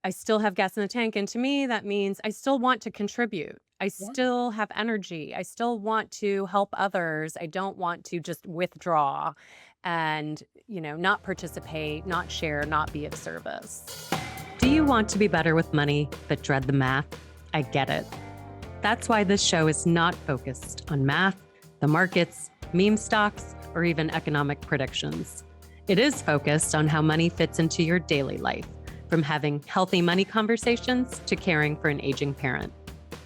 I still have gas in the tank. And to me, that means I still want to contribute. I Yeah. still have energy. I still want to help others. I don't want to just withdraw and, not participate, not share, not be of service. Do you want to be better with money, but dread the math? I get it. That's why this show is not focused on math, the markets, meme stocks, or even economic predictions. It is focused on how money fits into your daily life, from having healthy money conversations to caring for an aging parent.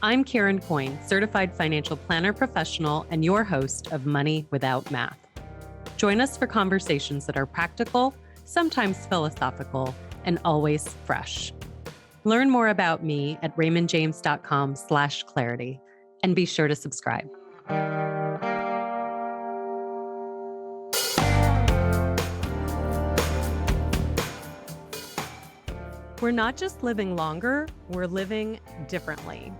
I'm Karen Coyne, certified financial planner professional and your host of Money Without Math. Join us for conversations that are practical, sometimes philosophical, and always fresh. Learn more about me at raymondjames.com/clarity and be sure to subscribe. We're not just living longer, we're living differently.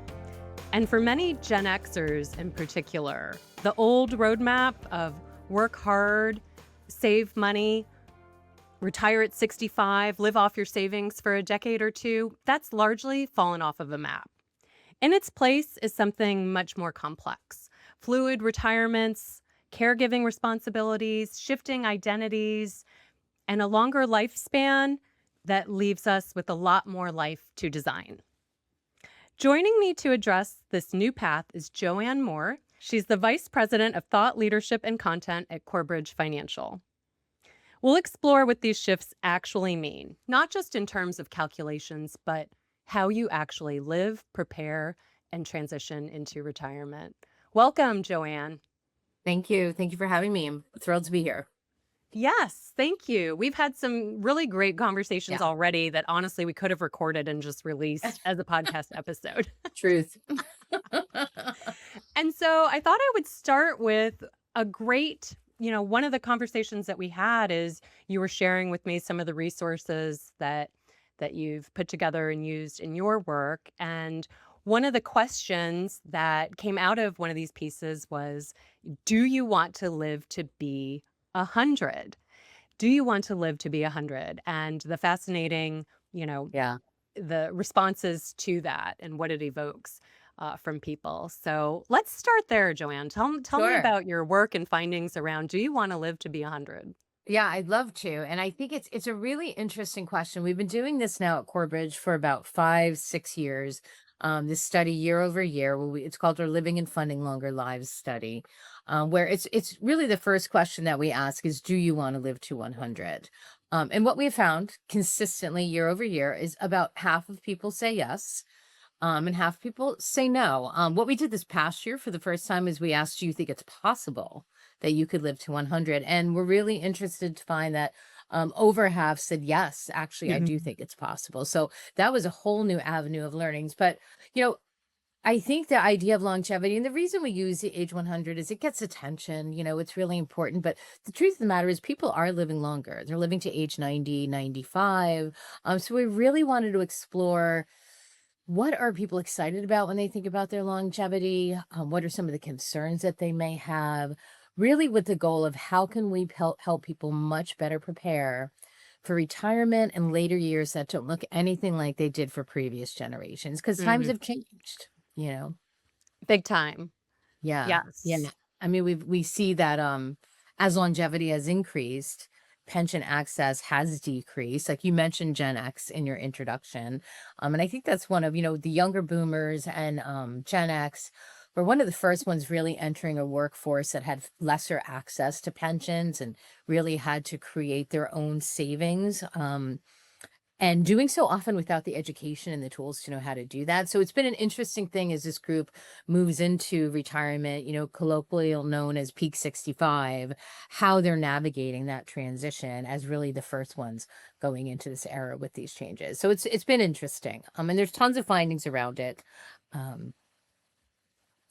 And for many Gen Xers in particular, the old roadmap of work hard, save money, retire at 65, live off your savings for a decade or two, that's largely fallen off of the map. In its place is something much more complex. Fluid retirements, caregiving responsibilities, shifting identities, and a longer lifespan that leaves us with a lot more life to design. Joining me to address this new path is JoAnne Moore. She's the Vice President of Thought Leadership and Content at Corebridge Financial. We'll explore what these shifts actually mean, not just in terms of calculations, but how you actually live, prepare, and transition into retirement. Welcome, JoAnne. Thank you. Thank you for having me. I'm thrilled to be here. Yes, thank you. We've had some really great conversations Yeah. already that honestly we could have recorded and just released as a podcast episode. Truth. And so I thought I would start with a great, one of the conversations that we had is you were sharing with me some of the resources that you've put together and used in your work. And one of the questions that came out of one of these pieces was, do you want to live to be 100? Do you want to live to be 100? And the fascinating, Yeah. the responses to that and what it evokes from people. So let's start there, JoAnne. Tell me Sure. about your work and findings around, do you want to live to be 100? Yeah, I'd love to. And I think it's a really interesting question. We've been doing this now at Corebridge for about 5, 6 years. This study year over year, it's called our Living and Funding Longer Lives study, where it's really the first question that we ask is, do you want to live to 100? And what we have found consistently year over year is about half of people say yes, and half people say no. What we did this past year for the first time is we asked, do you think it's possible that you could live to 100? And we're really interested to find that over half said, yes, actually, I do Mhm. think it's possible. So that was a whole new avenue of learnings. But, you know, I think the idea of longevity and the reason we use the age 100 is it gets attention, it's really important. But the truth of the matter is people are living longer. They're living to age 90, 95. So we really wanted to explore what are people excited about when they think about their longevity? What are some of the concerns that they may have? Really, with the goal of how can we help people much better prepare for retirement and later years that don't look anything like they did for previous generations? Because times Mhm. have changed, you know? Big time. Yeah. Yeah. Yes. I mean, we see that as longevity has increased, pension access has decreased. Like you mentioned Gen X in your introduction. And I think that's one of, the younger boomers and Gen X were one of the first ones really entering a workforce that had lesser access to pensions and really had to create their own savings. And doing so often without the education and the tools to know how to do that. So it's been an interesting thing as this group moves into retirement, colloquially known as peak 65, how they're navigating that transition as really the first ones going into this era with these changes. So it's been interesting. And there's tons of findings around it. Um,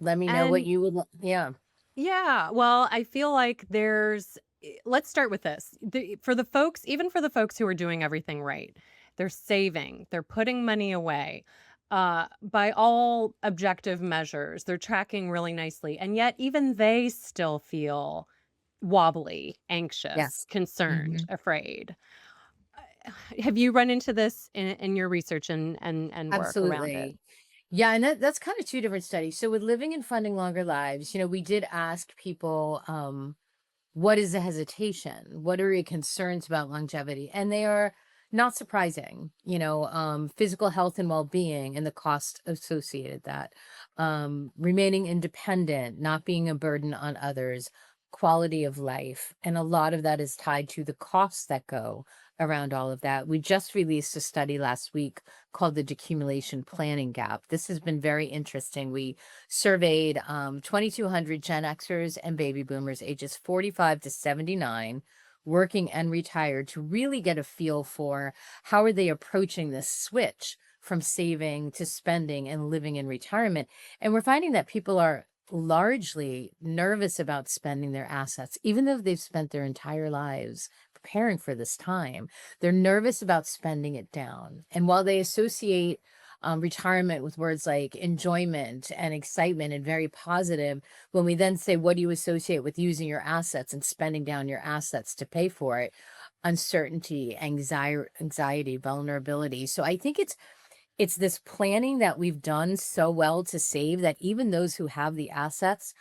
let me know what And you would yeah. yeah, well, I feel like let's start with this. For the folks, even for the folks who are doing everything right, they're saving, they're putting money away. By all objective measures, they're tracking really nicely. And yet, even they still feel wobbly, anxious, Yes. concerned, Hmm. afraid. have you run into this in your research and work around it? Absolutely. Yeah, and that's kind of two different studies. So with living and funding longer lives, we did ask people, what is the hesitation? What are your concerns about longevity? And they are not surprising, physical health and well-being and the cost associated that, remaining independent, not being a burden on others, quality of life. And a lot of that is tied to the costs that go around all of that. We just released a study last week called the Decumulation Planning Gap. This has been very interesting. We surveyed 2,200 Gen Xers and baby boomers ages 45 to 79, working and retired, to really get a feel for how are they approaching this switch from saving to spending and living in retirement. And we're finding that people are largely nervous about spending their assets, even though they've spent their entire lives preparing for this time. They're nervous about spending it down. And while they associate retirement with words like enjoyment and excitement and very positive, when we then say, what do you associate with using your assets and spending down your assets to pay for it? Uncertainty, anxiety, vulnerability. So I think it's this planning that we've done so well to save that even those who have the assets,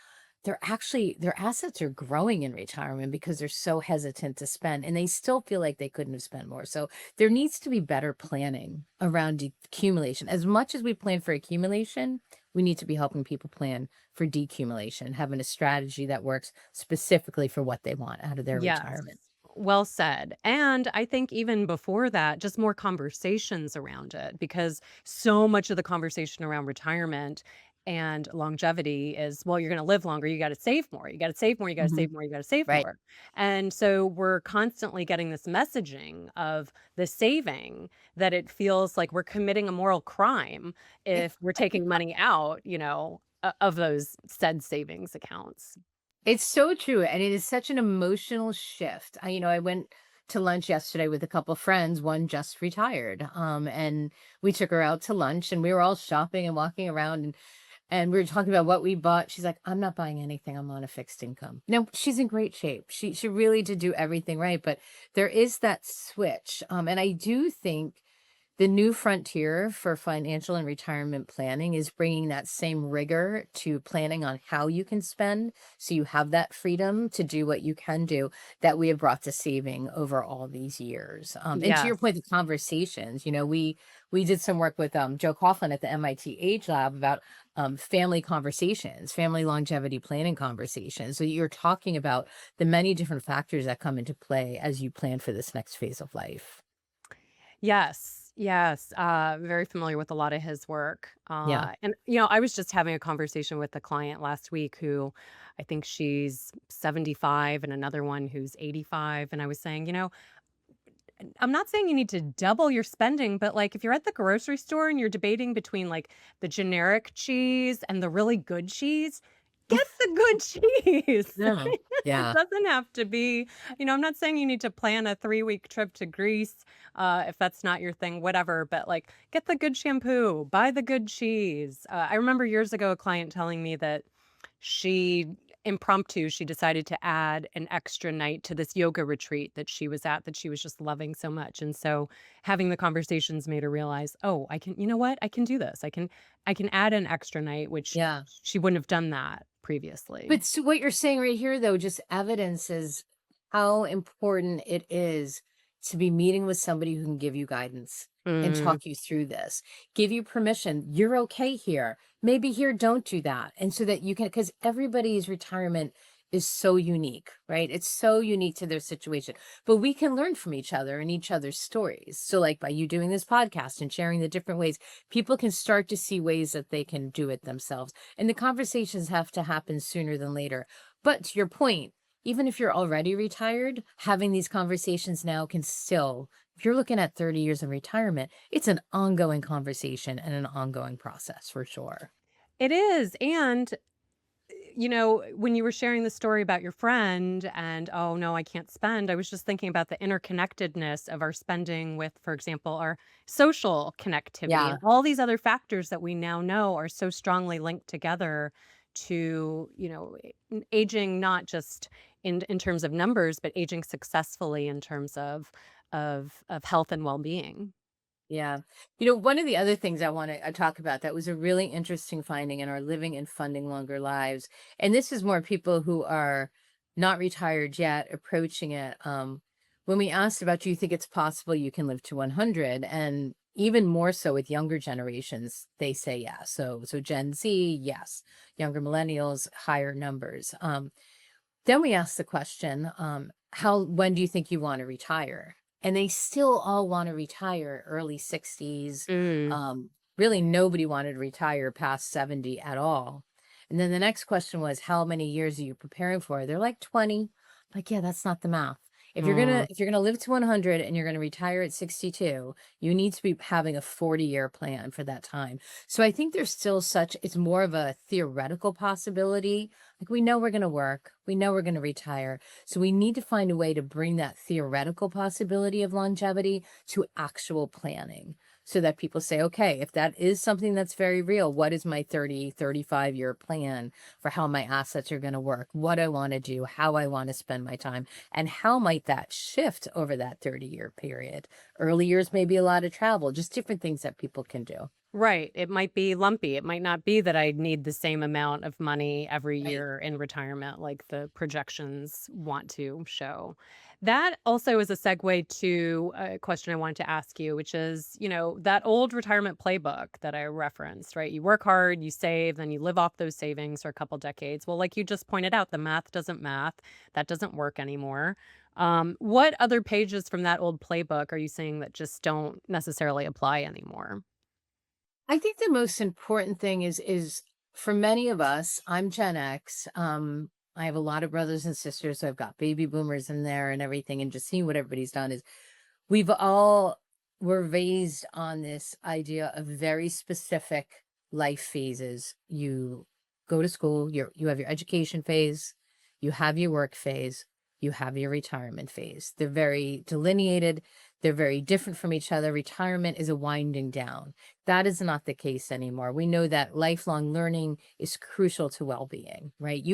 their assets are growing in retirement because they're so hesitant to spend, and they still feel like they couldn't have spent more. So there needs to be better planning around accumulation. As much as we plan for accumulation, we need to be helping people plan for decumulation, having a strategy that works specifically for what they want out of their Yes. retirement. Well said. And I think even before that, just more conversations around it, because so much of the conversation around retirement and longevity is, well, you're going to live longer. You got to save more. You got to save more. You got to Hmm. save more. You got to save Right. more. And so we're constantly getting this messaging of the saving, that it feels like we're committing a moral crime if we're taking money out, of those said savings accounts. It's so true, and it is such an emotional shift. I went to lunch yesterday with a couple friends. One just retired, and we took her out to lunch, and we were all shopping and walking around, and we were talking about what we bought. She's like, "I'm not buying anything. I'm on a fixed income." No, she's in great shape. She really did do everything right, but there is that switch, and I do think the new frontier for financial and retirement planning is bringing that same rigor to planning on how you can spend, so you have that freedom to do what you can do, that we have brought to saving over all these years. And to your Yes. point, the conversations, we did some work with Joe Coughlin at the MIT Age Lab about family conversations, family longevity planning conversations. So you're talking about the many different factors that come into play as you plan for this next phase of life. Yes, yes, very familiar with a lot of his work, Yeah. and, I was just having a conversation with a client last week who I think she's 75 and another one who's 85, and I was saying, I'm not saying you need to double your spending, but, like, if you're at the grocery store and you're debating between, like, the generic cheese and the really good cheese, get the good cheese. Yeah. It Yeah. doesn't have to be, I'm not saying you need to plan a 3-week trip to Greece, if that's not your thing, whatever, but, like, get the good shampoo, buy the good cheese. I remember years ago a client telling me that she she decided to add an extra night to this yoga retreat that she was at, that she was just loving so much. And so having the conversations made her realize, oh, I can, you know what? I can do this. I can add an extra night, which Yeah. she wouldn't have done that previously. But so what you're saying right here, though, just evidences how important it is to be meeting with somebody who can give you guidance and Mm, talk you through this, give you permission. You're okay here. Maybe here, don't do that. And so that you can, because everybody's retirement is so unique, right? It's so unique to their situation. But we can learn from each other and each other's stories. So, like by you doing this podcast and sharing the different ways, people can start to see ways that they can do it themselves. And the conversations have to happen sooner than later. But to your point, even if you're already retired, having these conversations now can still, if you're looking at 30 years in retirement, it's an ongoing conversation and an ongoing process for sure. it is. And when you were sharing the story about your friend and, oh, no, I can't spend, I was just thinking about the interconnectedness of our spending with, for example, our social connectivity and Yeah. all these other factors that we now know are so strongly linked together to, aging, not just in terms of numbers, but aging successfully in terms of of health and well-being. Yeah. One of the other things I want to talk about that was a really interesting finding in our living and funding longer lives. And this is more people who are not retired yet, approaching it. When we asked about, do you think it's possible you can live to 100? And even more so with younger generations, they say yes. So Gen Z, yes. Younger millennials, higher numbers. Then we asked the question, when do you think you want to retire? And they still all want to retire early 60s. Mm. Really, nobody wanted to retire past 70 at all. And then the next question was, how many years are you preparing for? They're like 20. Like, yeah, that's not the math. Mm. If you're gonna live to 100 and you're gonna retire at 62, you need to be having a 40-year plan for that time. So I think there's still it's more of a theoretical possibility. Like, we know we're going to work, we know we're going to retire. So we need to find a way to bring that theoretical possibility of longevity to actual planning so that people say, okay, if that is something that's very real, what is my 30, 35-year plan for how my assets are going to work, what I want to do, how I want to spend my time, and how might that shift over that 30-year period? Early years, maybe a lot of travel, just different things that people can do. Right. It might be lumpy. It might not be that I need the same amount of money every Right. year in retirement like the projections want to show. That also is a segue to a question I wanted to ask you, which is, that old retirement playbook that I referenced, right? You work hard, you save, then you live off those savings for a couple decades. Well, like you just pointed out, the math doesn't math. That doesn't work anymore. What other pages from that old playbook are you seeing that just don't necessarily apply anymore? I think the most important thing is for many of us, I'm Gen X. I have a lot of brothers and sisters, so I've got baby boomers in there and everything, and just seeing what everybody's done is we've all were raised on this idea of very specific life phases. You go to school, you have your education phase, you have your work phase, you have your retirement phase. They're very delineated, they're very different from each other. Retirement is a winding down. That is not the case anymore. We know that lifelong learning is crucial to well-being, right?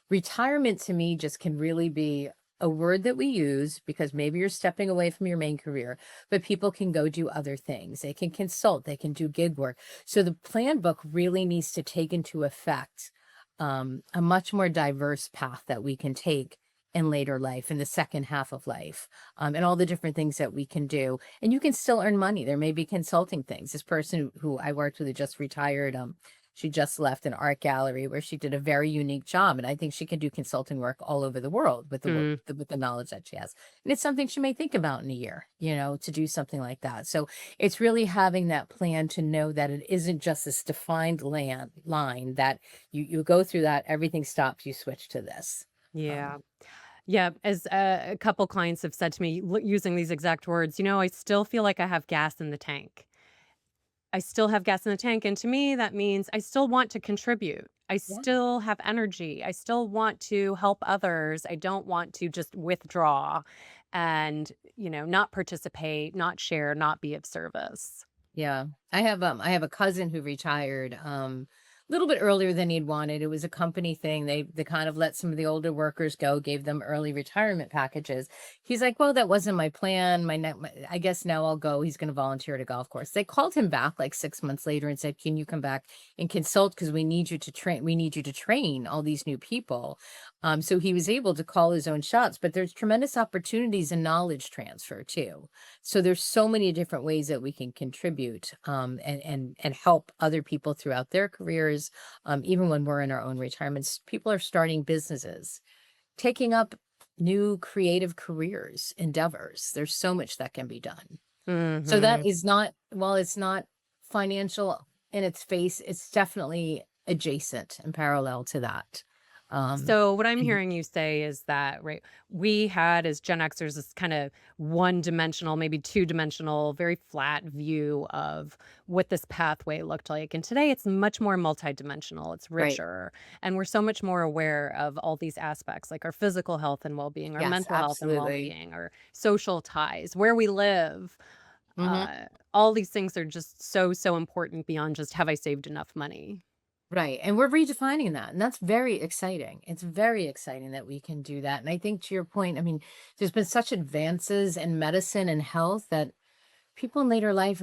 Retirement to me just can really be a word that we use because maybe you're stepping away from your main career, but people can go do other things. They can consult, they can do gig work. So the plan book really needs to take into effect a much more diverse path that we can take in later life, in the second half of life, and all the different things that we can do. And you can still earn money. There may be consulting things. This person who I worked with who just retired, she just left an art gallery where she did a very unique job, and I think she can do consulting work all over the world with Mm. with the knowledge that she has. And it's something she may think about in a year, to do something like that. So it's really having that plan to know that it isn't just this defined line that you go through that, everything stops, you switch to this. Yeah. Um, Yeah, as a couple clients have said to me using these exact words, I still feel like I have gas in the tank. I still have gas in the tank. And to me, that means I still want to contribute. I yeah. still have energy. I still want to help others. I don't want to just withdraw and, not participate, not share, not be of service. Yeah. I have a cousin who retired a little bit earlier than he'd wanted. It was a company thing. They kind of let some of the older workers go, gave them early retirement packages. He's like, "Well, that wasn't my plan. I guess now I'll go." He's going to volunteer at a golf course. They called him back like 6 months later and said, "Can you come back and consult because we need you to train all these new people." So he was able to call his own shots, but there's tremendous opportunities in knowledge transfer too. So there's so many different ways that we can contribute and help other people throughout their careers. Even when we're in our own retirements, people are starting businesses, taking up new creative careers, endeavors. There's so much that can be done. So that Hmm. is not, while it's not financial in its face, it's definitely adjacent and parallel to that. Um, So what I'm and hearing you say is that, right, we had as Gen Xers this kind of one-dimensional, maybe two-dimensional, very flat view of what this pathway looked like. And today it's much more multidimensional, it's right. richer, and we're so much more aware of all these aspects, like our physical health and well-being, our Yes, mental health and absolutely. well-being, our social ties, where we live. Hmm. All these things are just so, so important beyond just have I saved enough money. Right. And we're redefining that. And that's very exciting. It's very exciting that we can do that. And I think to your point, I mean, there's been such advances in medicine and health that people in later life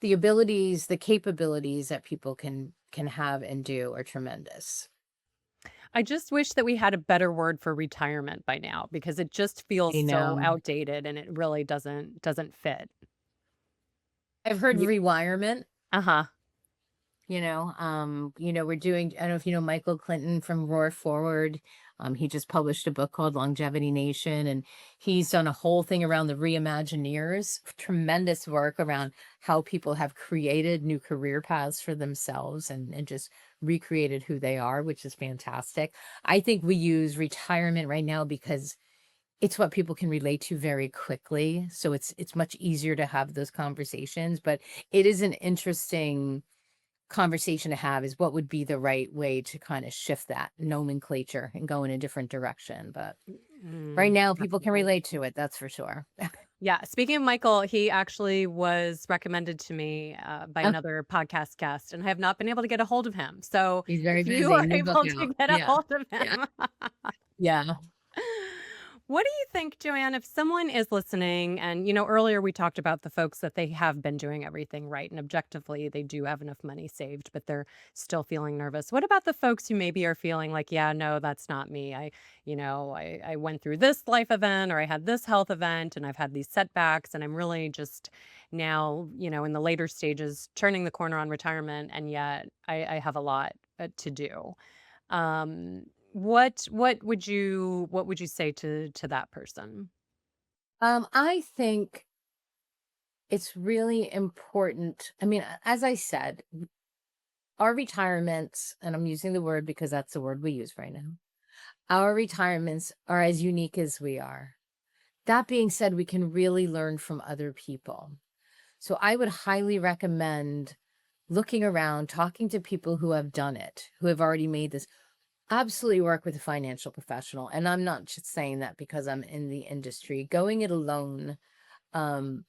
the abilities, the capabilities that people can have and do are tremendous. I just wish that we had a better word for retirement by now because it just feels I so know. outdated and it really doesn't fit. I've heard Ye rewirement. Uh-huh. We're doing, I don't know if you know Michael Clinton from Roar Forward. He just published a book called Longevity Nation, and he's done a whole thing around the Reimagineers, tremendous work around how people have created new career paths for themselves and just recreated who they are, which is fantastic. I think we use retirement right now because it's what people can relate to very quickly. So it's much easier to have those conversations, but it is an interesting conversation to have is what would be the right way to kind of shift that nomenclature and go in a different direction. But right Mm, now, people can definitely. relate to it. That's for sure. Yeah, speaking of Michael, he actually was recommended to me, by Oh, another podcast guest, and I have not been able to get a hold of him. So, he's if very you busy. are New book able to out. get a Yeah. hold of Yeah. him Yeah. What do you think, Joanne, if someone is listening and, earlier we talked about the folks that they have been doing everything right and objectively they do have enough money saved, but they're still feeling nervous. What about the folks who maybe are feeling like, yeah, no, that's not me. I went through this life event or I had this health event and I've had these setbacks and I'm really just now, in the later stages, turning the corner on retirement. And yet I have a lot to do. Um, what would you say to that person? I think it's really important. I mean, as I said, our retirements, and I'm using the word because that's the word we use right now, our retirements are as unique as we are. That being said, we can really learn from other people. So I would highly recommend looking around, talking to people who have done it, who have already made this. Absolutely work with a financial professional. And I'm not just saying that because I'm in the industry. Going it alone, um,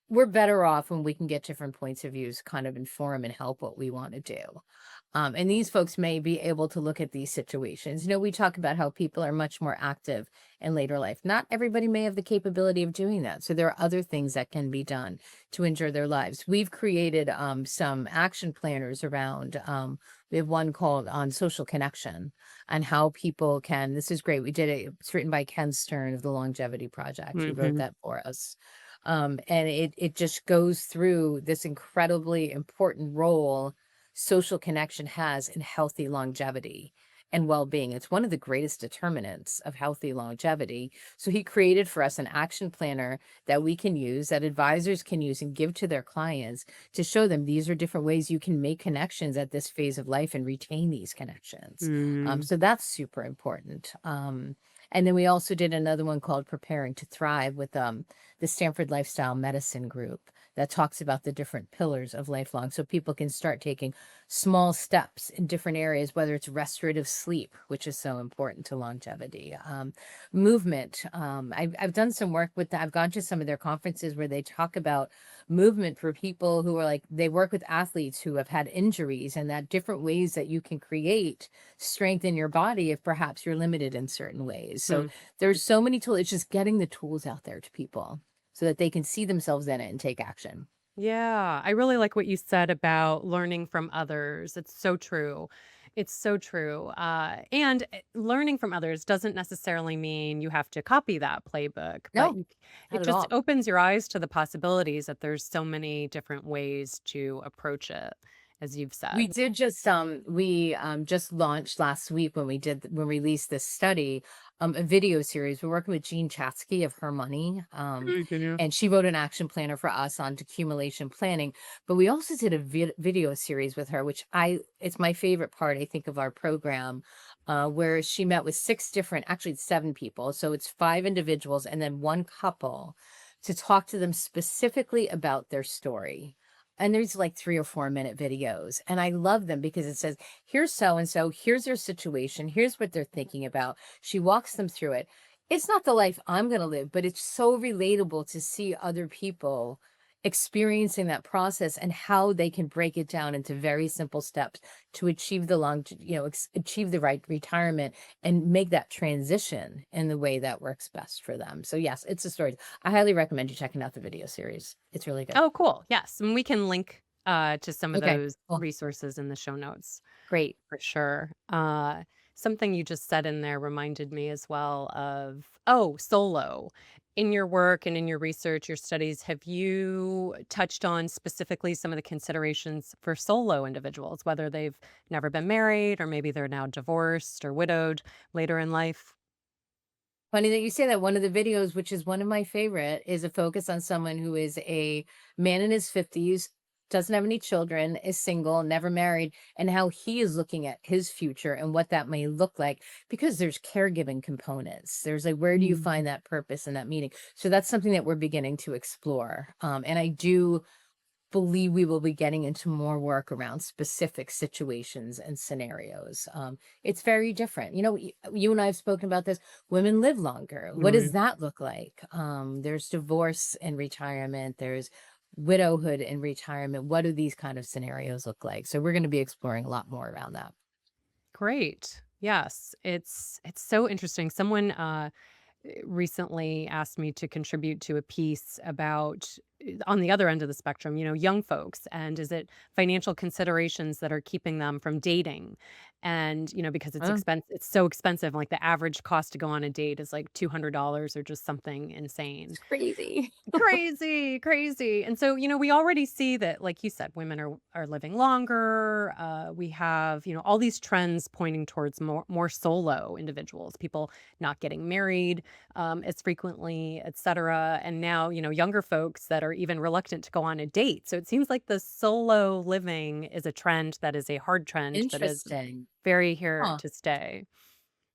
we're better off when we can get different points of views, kind of inform and help what we want to do. And these folks may be able to look at these situations. We talk about how people are much more active in later life. Not everybody may have the capability of doing that. So there are other things that can be done to enjoy their lives. We've created some action planners around, we have one called on social connection and how people can, this is great. We did it. It's written by Ken Stern of the Longevity Project. He wrote Mhm. that for us. And it just goes through this incredibly important role social connection has in healthy longevity and well-being. It's one of the greatest determinants of healthy longevity. So he created for us an action planner that we can use, that advisors can use and give to their clients to show them these are different ways you can make connections at this phase of life and retain these connections. Mm. So that's super important. And then we also did another one called Preparing to Thrive with the Stanford Lifestyle Medicine Group that talks about the different pillars of lifelong so people can start taking small steps in different areas, whether it's restorative sleep, which is so important to longevity, movement. I've done some work with that. I've gone to some of their conferences where they talk about movement for people who are like, they work with athletes who have had injuries and that different ways that you can create strength in your body if perhaps you're limited in certain ways. So Hmm. there's so many tools. It's just getting the tools out there to people so that they can see themselves in it and take action. Yeah, I really like what you said about learning from others. It's so true. It's so true. And learning from others doesn't necessarily mean you have to copy that playbook, but No, it not at just all. opens your eyes to the possibilities that there's so many different ways to approach it, as you've We said. did just launched last week when we released this study, a video series. We're working with Jean Chatsky of Her Money. Mhm. And she wrote an action planner for us on decumulation planning. But we also did a video series with her, which it's my favorite part, I think, of our program, where she met with six different, actually seven people. So it's five individuals and then one couple to talk to them specifically about their story. And there's like 3 or 4 minute videos. And I love them because it says, here's so and so, here's their situation, here's what they're thinking about. She walks them through it. It's not the life I'm going to live, but it's so relatable to see other people experiencing that process and how they can break it down into very simple steps to achieve the achieve the right retirement and make that transition in the way that works best for them. So yes, it's a story. I highly recommend you checking out the video series. It's really good. Oh, cool. Yes, and we can link, to some of Okay, those cool. resources in the show notes Great. for sure. Something you just said in there reminded me as well of, oh, solo. In your work and in your research, your studies, have you touched on specifically some of the considerations for solo individuals, whether they've never been married or maybe they're now divorced or widowed later in life? Funny that you say that. One of the videos, which is one of my favorite, is a focus on someone who is a man in his 50s, doesn't have any children, is single, never married, and how he is looking at his future and what that may look like because there's caregiving components. There's like, where do you Mm. find that purpose and that meaning? So that's something that we're beginning to explore. And I do believe we will be getting into more work around specific situations and scenarios. It's very different. You and I have spoken about this. Women live longer. What does Mm. that look like? There's divorce and retirement. There's widowhood and retirement. What do these kind of scenarios look like? So we're going to be exploring a lot more around that. Great. Yes, it's so interesting. Someone recently asked me to contribute to a piece about on the other end of the spectrum, young folks, and is it financial considerations that are keeping them from dating? And, because Uh, it's so expensive, like the average cost to go on a date is like $200 or just something insane. it's crazy. Crazy, crazy. And so, we already see that, like you said, women are living longer. We have, all these trends pointing towards more solo individuals, people not getting married as frequently, et cetera. And now, younger folks that are even reluctant to go on a date. So it seems like the solo living is a trend that is a hard trend that is Interesting. very here Huh. to stay.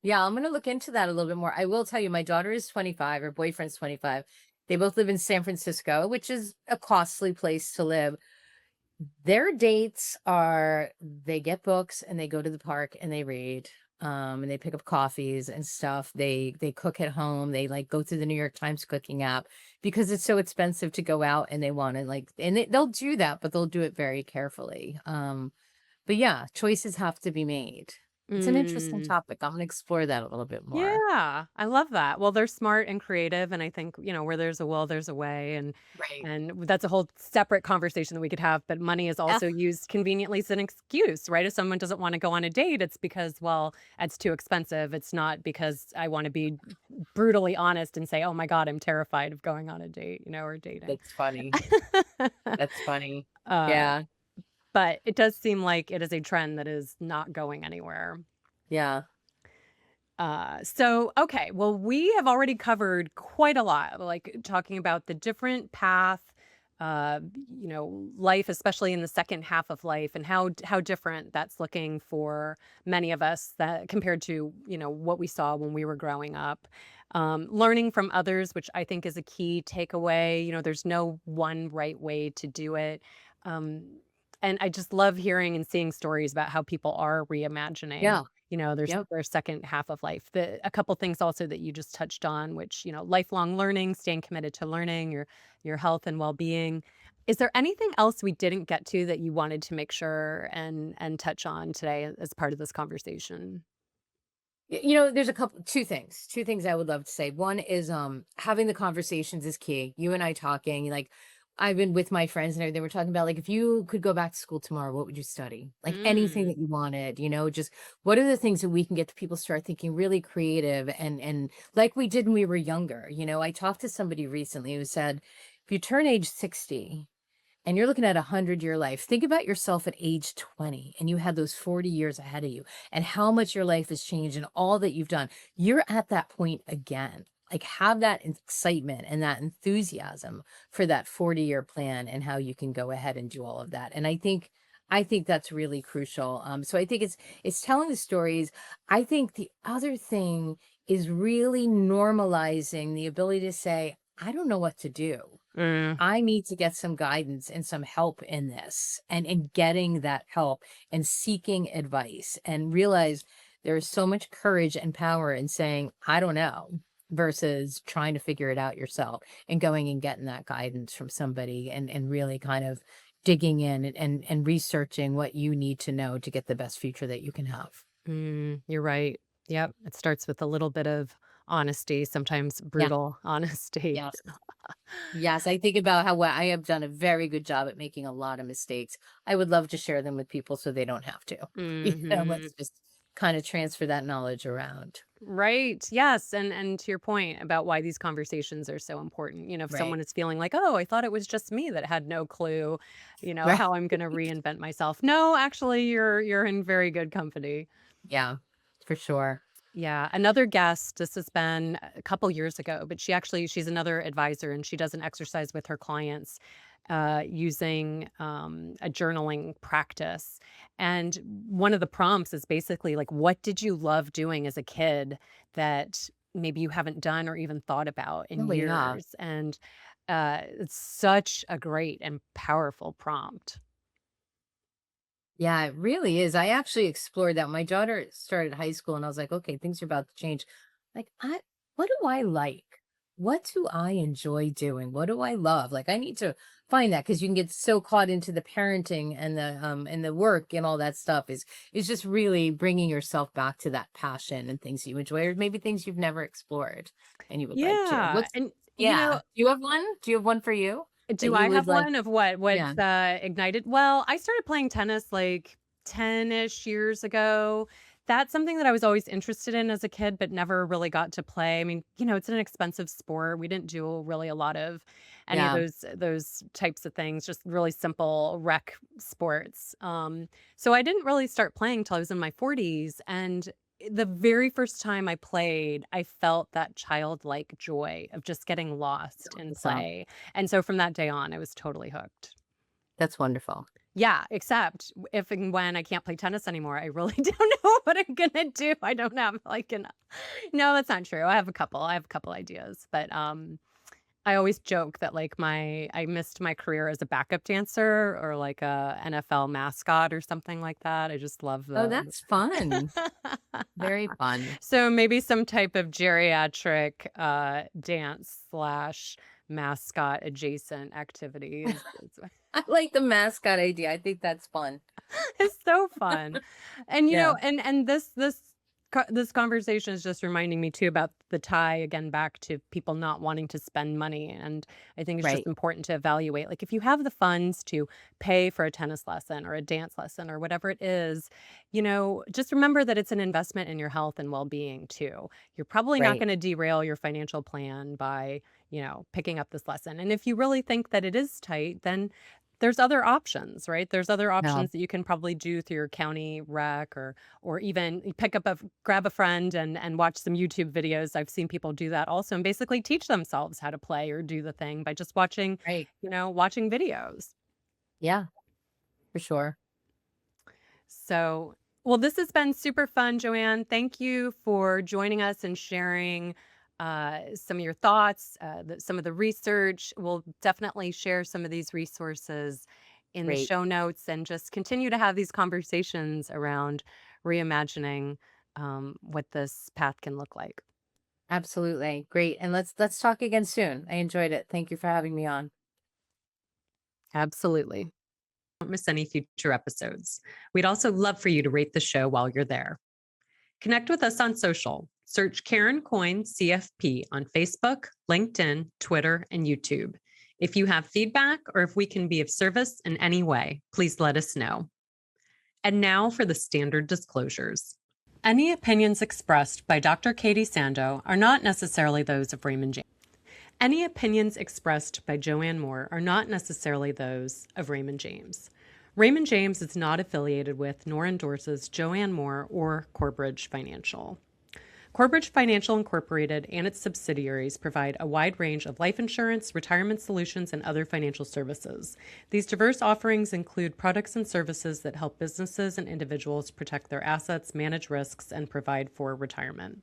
Yeah, I'm gonna look into that a little bit more. I will tell you, my daughter is 25, her boyfriend's 25. They both live in San Francisco, which is a costly place to live. Their dates are they get books and they go to the park and they read. And they pick up coffees and stuff. They cook at home. They like go through the New York Times cooking app because it's so expensive to go out and they want to they'll do that, but they'll do it very carefully. But yeah, choices have to be made. It's an interesting Mm. topic. I'm gonna explore that a little bit more. Yeah, I love that. Well, they're smart and creative, and I think, where there's a will, there's a way, and Right. that's a whole separate conversation that we could have, but money is Yeah, also used conveniently as an excuse, right? If someone doesn't wanna go on a date, it's because, well, it's too expensive. It's not because I wanna be brutally honest and say, "Oh my god, I'm terrified of going on a date," or dating. that's funny. That's funny. Uh, Yeah, but it does seem like it is a trend that is not going anywhere. yeah, So okay, well, we have already covered quite a lot, like talking about the different path, life, especially in the second half of life, and how different that's looking for many of us that compared to what we saw when we were growing up. Learning from others, which I think is a key takeaway. There's no one right way to do it. Um, and I just love hearing and seeing stories about how people are reimagining yeah, yep. their second half of life. A couple things also that you just touched on, which, lifelong learning, staying committed to learning, your health and well-being. Is there anything else we didn't get to that you wanted to make sure and touch on today as part of this conversation? There's two things I would love to say. One is having the conversations is key. You and I talking, like I've been with my friends and everything. We're talking about like if you could go back to school tomorrow, what would you study? Like anything Mm. that you wanted, just what are the things that we can get the people start thinking really creative and like we did when we were younger. I talked to somebody recently who said, if you turn age 60 and you're looking at a 100-year life, think about yourself at age 20 and you had those 40 years ahead of you and how much your life has changed and all that you've done. You're at that point again. Like have that excitement and that enthusiasm for that 40-year plan and how you can go ahead and do all of that. And I think that's really crucial. So I think it's telling the stories. I think the other thing is really normalizing the ability to say, I don't know what to do. Mm. I need to get some guidance and some help in this and in getting that help and seeking advice and realize there is so much courage and power in saying, I don't know. versus trying to figure it out yourself and going and getting that guidance from somebody and really kind of digging in and researching what you need to know to get the best future that you can have. You're right. Yep. It starts with a little bit of honesty, sometimes Yeah. brutal honesty. Yes. Yes. I think about how well I have done a very good job at making a lot of mistakes. I would love to share them with people so they don't have to. Hmm. Let's just kind of transfer that knowledge around. Right. Yes. And to your point about why these conversations are so important, if Right. someone is feeling like, oh, I thought it was just me that had no clue, Right. how I'm gonna reinvent myself. No, actually you're in very good company. Yeah, for sure. Yeah. Another guest, this has been a couple years ago, but she's another advisor and she does an exercise with her clients using a journaling practice. And one of the prompts is basically like, what did you love doing as a kid that maybe you haven't done or even thought about in Oh, yeah. years? And it's such a great and powerful prompt. Yeah, it really is. I actually explored that. My daughter started high school and I was like, okay, things are about to change. Like, what do I like? What do I enjoy doing? What do I love? Like, I need to find that because you can get so caught into the parenting and the work and all that stuff is just really bringing yourself back to that passion and things you enjoy, or maybe things you've never explored and you would like to. Yeah. What's And, Yeah. Do you have one? Do you have one for you that do you I would have like? one of what? Yeah. What's ignited? Well, I started playing tennis like 10-ish years ago. That's something that I was always interested in as a kid, but never really got to play. I mean, it's an expensive sport. We didn't do really a lot of any of Yeah. those types of things, just really simple rec sports. So I didn't really start playing till I was in my 40s. And the very first time I played, I felt that childlike joy of just getting lost in So play. And so from that day on, I was totally hooked. that's wonderful. Yeah, except if and when I can't play tennis anymore, I really don't know what I'm gonna do. I don't have like an No, that's not true. I have a couple ideas, but I always joke that like I missed my career as a backup dancer or like a NFL mascot or something like that. I just love Oh, the that's fun. Very fun. So maybe some type of geriatric dance slash mascot adjacent activities. I like the mascot idea. I think that's fun. It's so fun. And Yeah, this conversation is just reminding me too about the tie again back to people not wanting to spend money. And I think it's just right. important to evaluate like if you have the funds to pay for a tennis lesson or a dance lesson or whatever it is, just remember that it's an investment in your health and well-being too. You're probably not Right. going to derail your financial plan by, picking up this lesson. And if you really think that it is tight, then there's other options, right? There's other No, options that you can probably do through your county rec or even you grab a friend and watch some YouTube videos. I've seen people do that also and basically teach themselves how to play or do the thing by just right. watching videos. Yeah, for sure. So, well, this has been super fun, JoAnne. Thank you for joining us and sharing some of your thoughts, some of the research. We'll definitely share some of these resources in the Great. show notes and just continue to have these conversations around reimagining what this path can look like. Absolutely. Great. And let's talk again soon. I enjoyed it. Thank you for having me on. Absolutely. Don't miss any future episodes. We'd also love for you to rate the show while you're there. Connect with us on social. Search Karen Coyne CFP on Facebook, LinkedIn, Twitter, and YouTube. If you have feedback or if we can be of service in any way, please let us know. And now for the standard disclosures. Any opinions expressed by Dr. Katie Sando are not necessarily those of Raymond James. Any opinions expressed by JoAnne Moore are not necessarily those of Raymond James. Raymond James is not affiliated with nor endorses JoAnne Moore or Corebridge Financial. Corebridge Financial Incorporated and its subsidiaries provide a wide range of life insurance, retirement solutions, and other financial services. These diverse offerings include products and services that help businesses and individuals protect their assets, manage risks, and provide for retirement.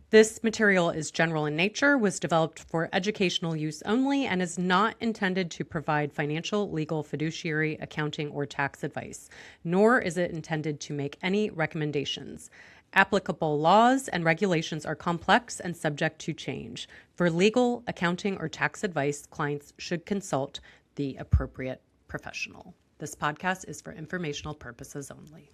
This material is general in nature, was developed for educational use only, and is not intended to provide financial, legal, fiduciary, accounting, or tax advice, nor is it intended to make any recommendations. Applicable laws and regulations are complex and subject to change. For legal, accounting, or tax advice, clients should consult the appropriate professional. This podcast is for informational purposes only.